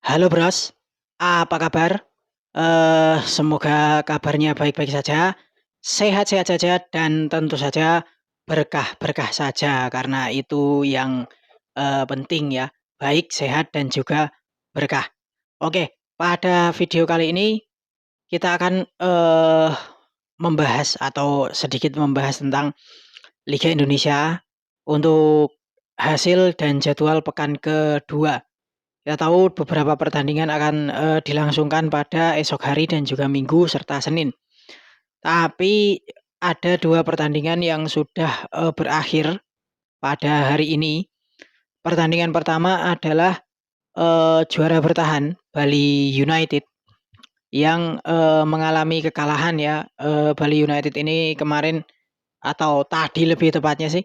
Halo Bros, apa kabar? Semoga kabarnya baik-baik saja, sehat-sehat saja, dan tentu saja berkah-berkah saja karena itu yang penting ya, baik, sehat, dan juga berkah. Oke, pada video kali ini kita akan membahas atau sedikit membahas tentang Liga Indonesia untuk hasil dan jadwal pekan kedua. Kita tahu beberapa pertandingan akan, dilangsungkan pada esok hari dan juga Minggu serta Senin. Tapi ada 2 pertandingan yang sudah, berakhir pada hari ini. Pertandingan pertama adalah, juara bertahan Bali United yang, mengalami kekalahan ya. Bali United ini kemarin atau tadi lebih tepatnya sih,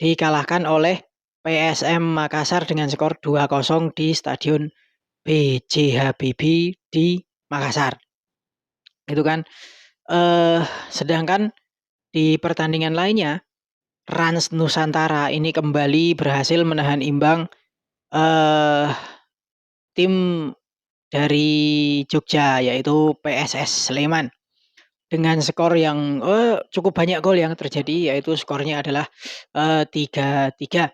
dikalahkan oleh PSM Makassar dengan skor 2-0 di Stadion B.J. Habibie di Makassar, gitu kan. Sedangkan di pertandingan lainnya, Rans Nusantara ini kembali berhasil menahan imbang, eee, tim dari Jogja, yaitu PSS Sleman dengan skor yang, cukup banyak gol yang terjadi, yaitu skornya adalah, 3-3.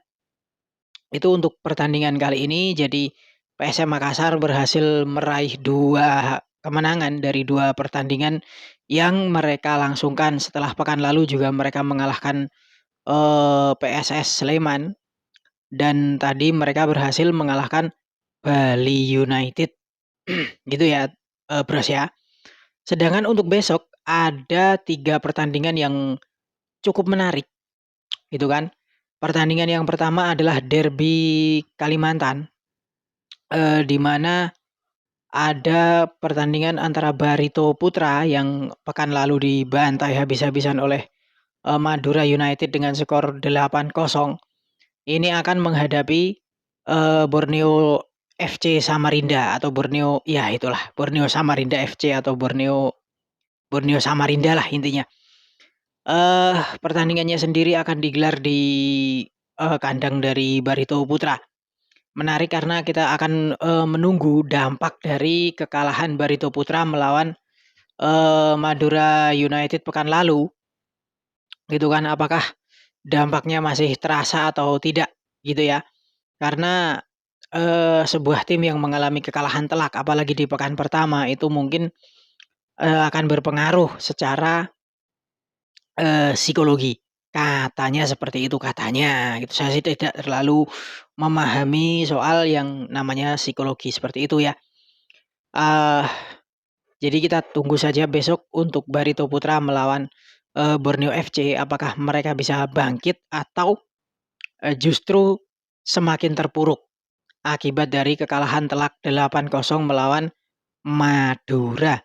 Itu untuk pertandingan kali ini, jadi PSM Makassar berhasil meraih 2 kemenangan dari 2 pertandingan yang mereka langsungkan. Setelah pekan lalu juga mereka mengalahkan, PSS Sleman dan tadi mereka berhasil mengalahkan Bali United, gitu ya, Bros, ya. Sedangkan untuk besok ada 3 pertandingan yang cukup menarik, gitu kan. Pertandingan yang pertama adalah derby Kalimantan, di mana ada pertandingan antara Barito Putra yang pekan lalu dibantai habis-habisan oleh, Madura United dengan skor 8-0. Ini akan menghadapi, Borneo FC Samarinda atau Borneo, ya itulah, Borneo Samarinda FC atau Borneo Borneo Samarinda lah intinya. Pertandingannya sendiri akan digelar di, kandang dari Barito Putra. Menarik karena kita akan, menunggu dampak dari kekalahan Barito Putra melawan, Madura United pekan lalu, gitu kan. Apakah dampaknya masih terasa atau tidak, gitu ya. Karena, sebuah tim yang mengalami kekalahan telak apalagi di pekan pertama itu mungkin, akan berpengaruh secara, psikologi. Katanya seperti itu, katanya gitu. Saya sih tidak terlalu memahami soal yang namanya psikologi seperti itu ya. Eee, jadi kita tunggu saja besok untuk Barito Putra melawan, Borneo FC apakah mereka bisa bangkit atau, justru semakin terpuruk akibat dari kekalahan telak 8-0 melawan Madura,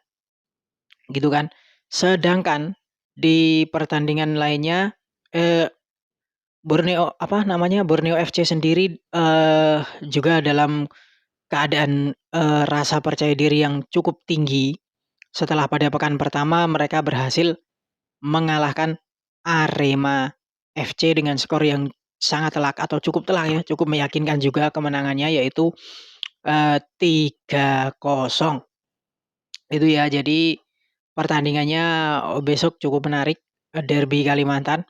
gitu kan. Sedangkan di pertandingan lainnya, eee, Borneo FC sendiri, juga dalam keadaan, rasa percaya diri yang cukup tinggi setelah pada pekan pertama mereka berhasil mengalahkan Arema FC dengan skor yang sangat telak atau cukup telak ya, cukup meyakinkan juga kemenangannya yaitu, 3-0. Itu ya, jadi pertandingannya, besok cukup menarik, derby Kalimantan.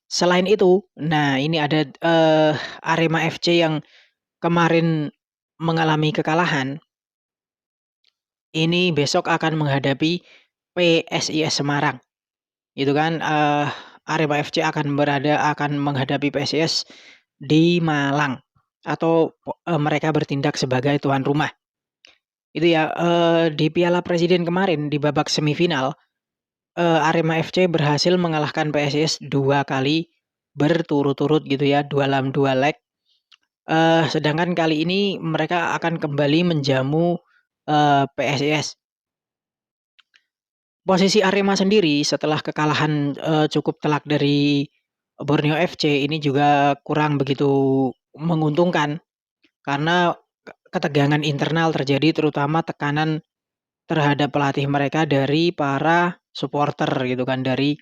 Selain itu, nah ini ada, Arema FC yang kemarin mengalami kekalahan, ini besok akan menghadapi PSIS Semarang, gitu kan. Arema FC akan menghadapi PSIS di Malang atau mereka bertindak sebagai tuan rumah. Itu ya, di Piala Presiden kemarin di babak semifinal, Arema FC berhasil mengalahkan PSIS 2 kali berturut-turut gitu ya, 2 dalam 2 leg. Sedangkan kali ini mereka akan kembali menjamu, PSIS. Posisi Arema sendiri setelah kekalahan, cukup telak dari Borneo FC ini juga kurang begitu menguntungkan karena ketegangan internal terjadi terutama tekanan terhadap pelatih mereka dari para supporter gitu kan, dari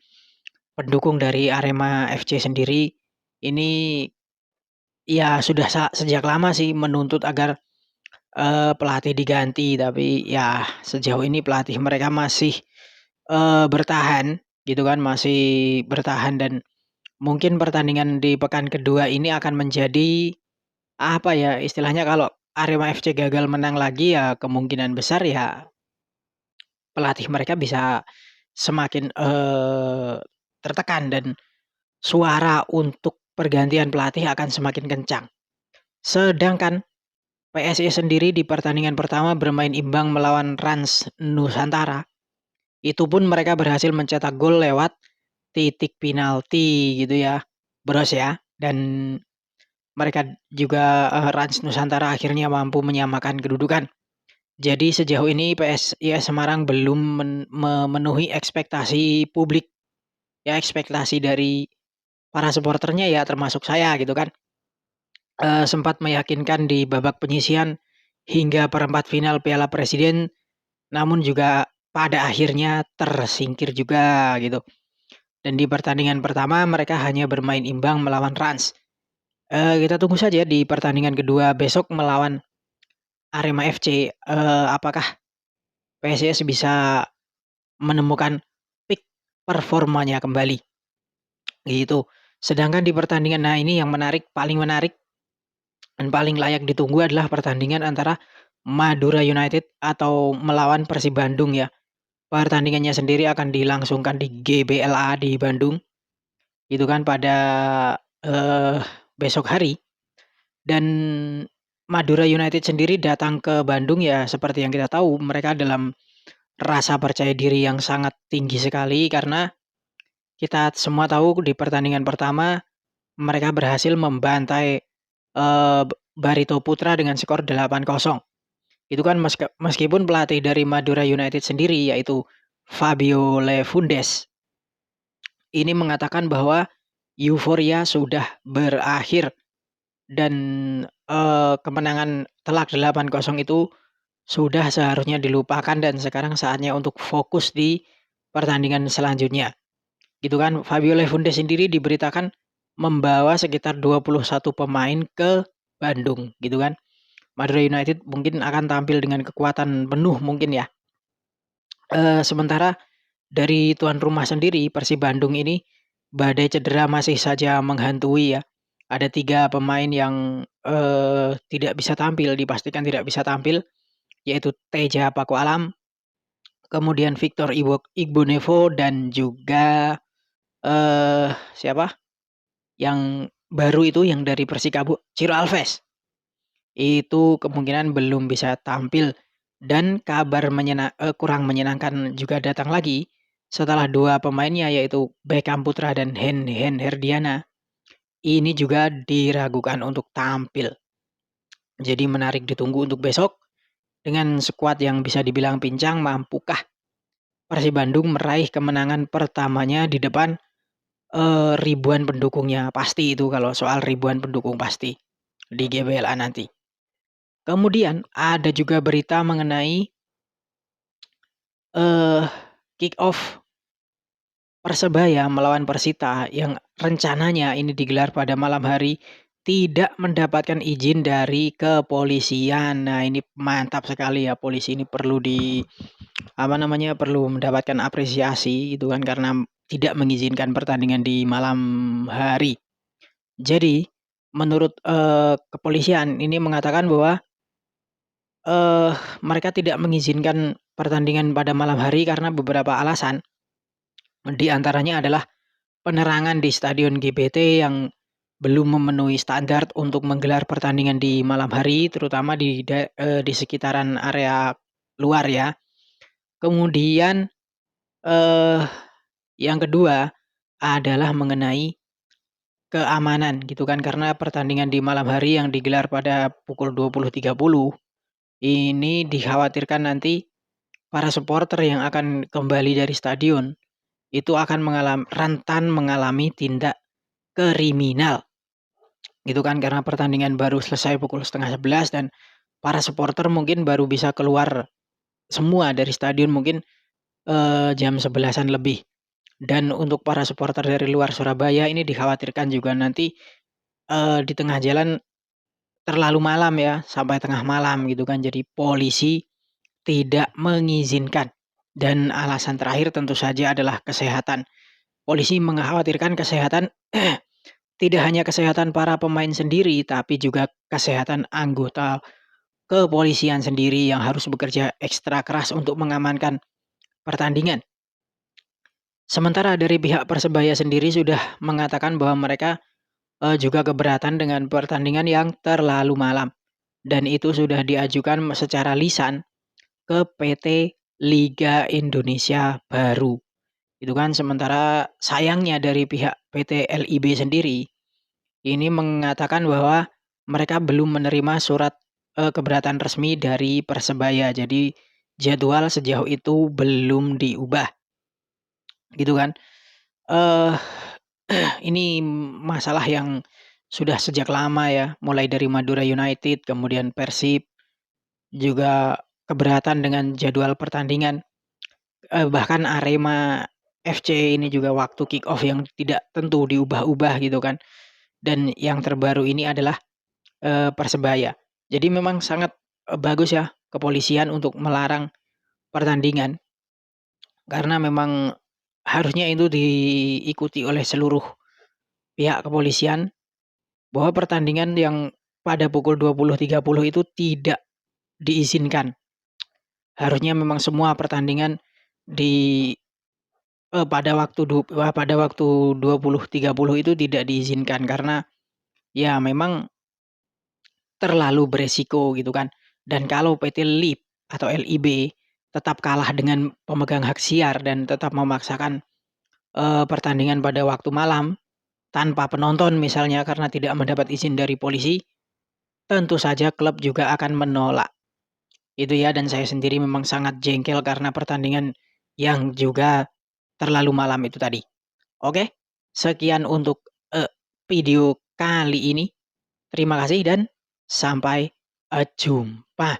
pendukung dari Arema FC sendiri. Ini ya sudah sejak lama sih menuntut agar pelatih diganti, tapi ya sejauh ini pelatih mereka masih, bertahan gitu kan, masih bertahan dan mungkin pertandingan di pekan kedua ini akan menjadi, apa ya, istilahnya kalau Arema FC gagal menang lagi ya kemungkinan besar ya pelatih mereka bisa semakin, tertekan dan suara untuk pergantian pelatih akan semakin kencang. Sedangkan PSIS sendiri di pertandingan pertama bermain imbang melawan Rans Nusantara, itu pun mereka berhasil mencetak gol lewat titik penalti gitu ya, Bros ya. Dan mereka juga, Rans Nusantara akhirnya mampu menyamakan kedudukan. Jadi sejauh ini PSIS Semarang belum memenuhi ekspektasi publik, ya ekspektasi dari para supporternya ya termasuk saya gitu kan. Sempat meyakinkan di babak penyisihan hingga perempat final Piala Presiden, namun juga pada akhirnya tersingkir juga gitu. Dan di pertandingan pertama mereka hanya bermain imbang melawan Rans. Kita tunggu saja di pertandingan kedua besok melawan Arema FC, apakah PSIS bisa menemukan peak performanya kembali, gitu. Sedangkan di pertandingan nah ini yang menarik, paling menarik dan paling layak ditunggu adalah pertandingan antara Madura United atau melawan Persib Bandung ya. Pertandingannya sendiri akan dilangsungkan di GBLA di Bandung, gitu kan pada, eee, besok hari dan Madura United sendiri datang ke Bandung ya seperti yang kita tahu mereka dalam rasa percaya diri yang sangat tinggi sekali karena kita semua tahu di pertandingan pertama mereka berhasil membantai, Barito Putra dengan skor 8-0. Itu kan meskipun pelatih dari Madura United sendiri yaitu Fabio Lefundes ini mengatakan bahwa euforia sudah berakhir dan, kemenangan telak 8-0 itu sudah seharusnya dilupakan dan sekarang saatnya untuk fokus di pertandingan selanjutnya. Gitu kan. Fabio Lefundes sendiri diberitakan membawa sekitar 21 pemain ke Bandung gitu kan. Madura United mungkin akan tampil dengan kekuatan penuh mungkin ya. Sementara dari tuan rumah sendiri Persib Bandung ini badai cedera masih saja menghantui ya. Ada 3 pemain yang, tidak bisa tampil, dipastikan tidak bisa tampil, yaitu Teja Pakualam, kemudian Victor Igbonevo dan juga, siapa, yang baru itu yang dari Persikabo, Ciro Alves. Itu kemungkinan belum bisa tampil dan kabar kurang menyenangkan juga datang lagi setelah 2 pemainnya yaitu Beckham Putra dan Hen Herdiana, ini juga diragukan untuk tampil. Jadi menarik ditunggu untuk besok, dengan skuad yang bisa dibilang pincang, mampukah Persib Bandung meraih kemenangan pertamanya di depan, ribuan pendukungnya? Pasti itu kalau soal ribuan pendukung pasti, di GBLA nanti. Kemudian ada juga berita mengenai, eee, kick-off Persebaya melawan Persita yang rencananya ini digelar pada malam hari, tidak mendapatkan izin dari kepolisian. Nah ini mantap sekali ya, polisi ini perlu apa namanya, perlu mendapatkan apresiasi gitu kan karena tidak mengizinkan pertandingan di malam hari. Jadi menurut, kepolisian ini mengatakan bahwa, eee, mereka tidak mengizinkan pertandingan pada malam hari karena beberapa alasan, di antaranya adalah penerangan di Stadion GBT yang belum memenuhi standar untuk menggelar pertandingan di malam hari, terutama di sekitaran area luar ya. Kemudian, eee, yang kedua adalah mengenai keamanan gitu kan, karena pertandingan di malam hari yang digelar pada pukul 20.30 ini dikhawatirkan nanti para supporter yang akan kembali dari stadion itu akan rentan mengalami tindak kriminal. Gitu kan, karena pertandingan baru selesai pukul 10.30 dan para supporter mungkin baru bisa keluar semua dari stadion mungkin, jam 11.00-an lebih. Dan untuk para supporter dari luar Surabaya ini dikhawatirkan juga nanti, di tengah jalan terlalu malam ya, sampai tengah malam gitu kan. Jadi polisi tidak mengizinkan. Dan alasan terakhir tentu saja adalah kesehatan. Polisi mengkhawatirkan kesehatan tidak hanya kesehatan para pemain sendiri, tapi juga kesehatan anggota kepolisian sendiri yang harus bekerja ekstra keras untuk mengamankan pertandingan. Sementara dari pihak Persebaya sendiri sudah mengatakan bahwa mereka juga keberatan dengan pertandingan yang terlalu malam dan itu sudah diajukan secara lisan ke PT Liga Indonesia Baru. Itu kan sementara sayangnya dari pihak PT LIB sendiri ini mengatakan bahwa mereka belum menerima surat keberatan resmi dari Persebaya. Jadi jadwal sejauh itu belum diubah, gitu kan. Eh ini masalah yang sudah sejak lama ya, mulai dari Madura United, kemudian Persib juga keberatan dengan jadwal pertandingan, bahkan Arema FC ini juga waktu kick off yang tidak tentu diubah-ubah gitu kan. Dan yang terbaru ini adalah, Persebaya. Jadi memang sangat, bagus ya kepolisian untuk melarang pertandingan, karena memang harusnya itu diikuti oleh seluruh pihak kepolisian. Bahwa pertandingan yang pada pukul 20.30 itu tidak diizinkan. Harusnya memang semua pertandingan di pada waktu 20.30 itu tidak diizinkan karena ya memang terlalu beresiko gitu kan. Dan kalau PT LIB atau LIB tetap kalah dengan pemegang hak siar dan tetap memaksakan, pertandingan pada waktu malam tanpa penonton misalnya karena tidak mendapat izin dari polisi, tentu saja klub juga akan menolak. Itu ya dan saya sendiri memang sangat jengkel karena pertandingan yang juga terlalu malam itu tadi. Oke, sekian untuk, video kali ini. Terima kasih dan sampai, jumpa.